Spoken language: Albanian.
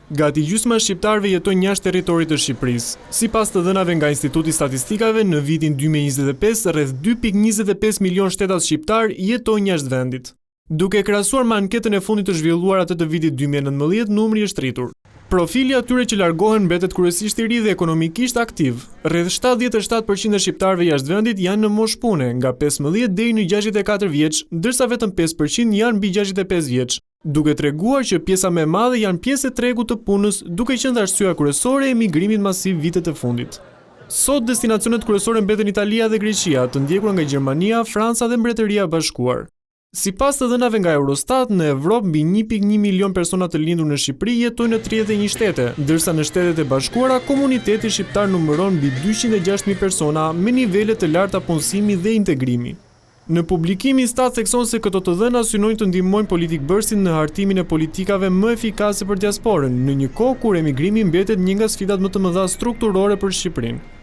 Gati gjysma e shqiptarëve jetojnë jashtë territorit të Shqipërisë. Sipas të dhënave nga Instituti Statistikave, në vitin 2025 rreth 2.25 milion shtetas shqiptar jetojnë jashtë vendit. Duke krahasuar me anketën e fundit të zhvilluar atë të vitit 2019, numri është rritur. Profili atyre që largohen mbetet kryesisht i ri dhe ekonomikisht aktiv. Rreth 77% e shqiptarëve jashtë vendit janë në moshë pune, nga 15 deri në 64 vjeç, ndërsa vetëm 5% janë mbi 65 vjeç, duke treguar që pjesa më e madhe janë pjesë e tregut të punës, duke qenë arsyeja kryesore e emigrimit masiv vitet e fundit. Sot destinacionet kryesore mbeten Italia dhe Greqia, të ndjekur nga Gjermania, Franca dhe Mbretëria e Bashkuar. Sipas të dhënave nga Eurostat, në Evropë mbi 1.1 milion persona të lindur në Shqipëri jetojnë në 31 shtete, ndërsa në Shtetet e Bashkuara komuniteti shqiptar numëron mbi 206.000 persona me nivele të larta punësimi dhe integrimi. Në publikimi, Stat thekson se këto të dhëna synojnë të ndihmojnë politikbërësin në hartimin e politikave më efikase për diasporën, në një kohë kur emigrimi mbetet një nga sfidat më të mëdha strukturore për Shqipërinë.